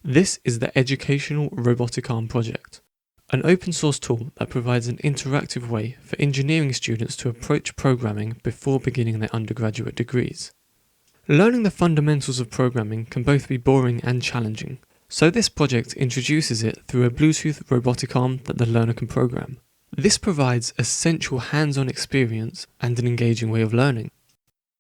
This is the Educational Robotic Arm project, an open source tool that provides an interactive way for engineering students to approach programming before beginning their undergraduate degrees. Learning the fundamentals of programming can both be boring and challenging, so this project introduces it through a Bluetooth robotic arm that the learner can program. This provides essential hands-on experience and an engaging way of learning.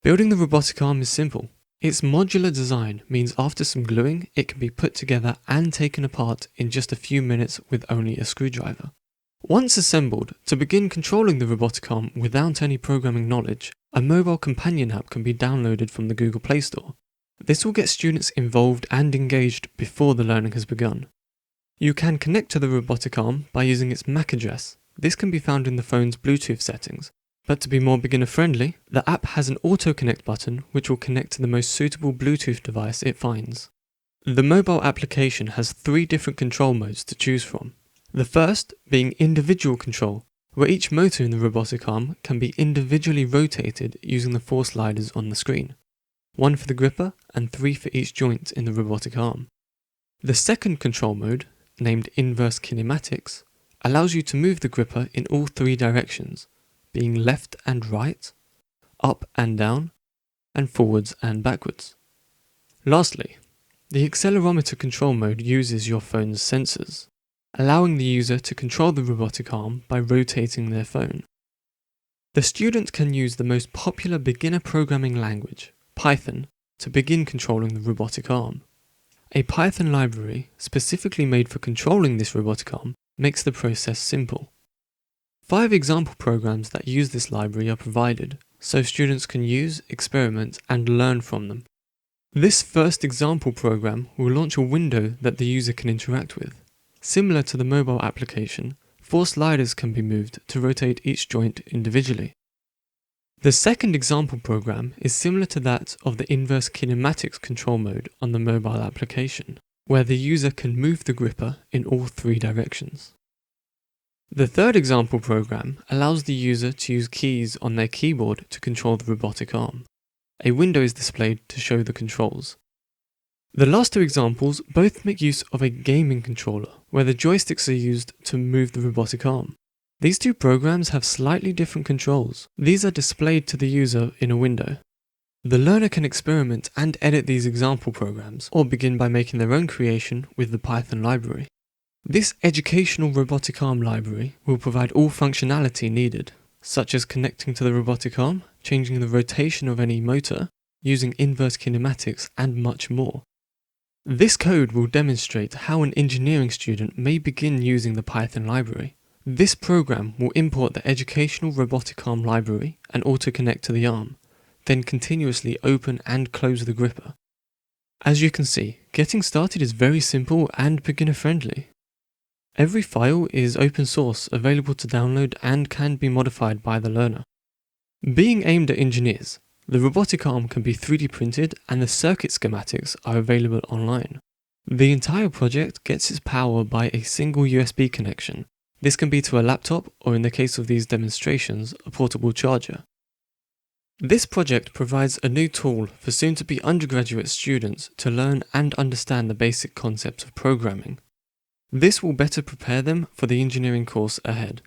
Building the robotic arm is simple. Its modular design means after some gluing, it can be put together and taken apart in just a few minutes with only a screwdriver. Once assembled, to begin controlling the robotic arm without any programming knowledge, a mobile companion app can be downloaded from the Google Play Store. This will get students involved and engaged before the learning has begun. You can connect to the robotic arm by using its MAC address. This can be found in the phone's Bluetooth settings. But to be more beginner-friendly, the app has an auto-connect button which will connect to the most suitable Bluetooth device it finds. The mobile application has 3 different control modes to choose from. The first being individual control, where each motor in the robotic arm can be individually rotated using the 4 sliders on the screen. 1 for the gripper and 3 for each joint in the robotic arm. The second control mode, named inverse kinematics, allows you to move the gripper in all 3 directions, being left and right, up and down, and forwards and backwards. Lastly, the accelerometer control mode uses your phone's sensors, allowing the user to control the robotic arm by rotating their phone. The student can use the most popular beginner programming language, Python, to begin controlling the robotic arm. A Python library specifically made for controlling this robotic arm makes the process simple. 5 example programs that use this library are provided, so students can use, experiment, and learn from them. This first example program will launch a window that the user can interact with. Similar to the mobile application, 4 sliders can be moved to rotate each joint individually. The second example program is similar to that of the inverse kinematics control mode on the mobile application, where the user can move the gripper in all 3 directions. The third example program allows the user to use keys on their keyboard to control the robotic arm. A window is displayed to show the controls. The last 2 examples both make use of a gaming controller, where the joysticks are used to move the robotic arm. These 2 programs have slightly different controls. These are displayed to the user in a window. The learner can experiment and edit these example programs, or begin by making their own creation with the Python library. This educational robotic arm library will provide all functionality needed, such as connecting to the robotic arm, changing the rotation of any motor, using inverse kinematics, and much more. This code will demonstrate how an engineering student may begin using the Python library. This program will import the educational robotic arm library and auto-connect to the arm, then continuously open and close the gripper. As you can see, getting started is very simple and beginner-friendly. Every file is open source, available to download and can be modified by the learner. Being aimed at engineers, the robotic arm can be 3D printed and the circuit schematics are available online. The entire project gets its power by a single USB connection. This can be to a laptop or, in the case of these demonstrations, a portable charger. This project provides a new tool for soon-to-be undergraduate students to learn and understand the basic concepts of programming. This will better prepare them for the engineering course ahead.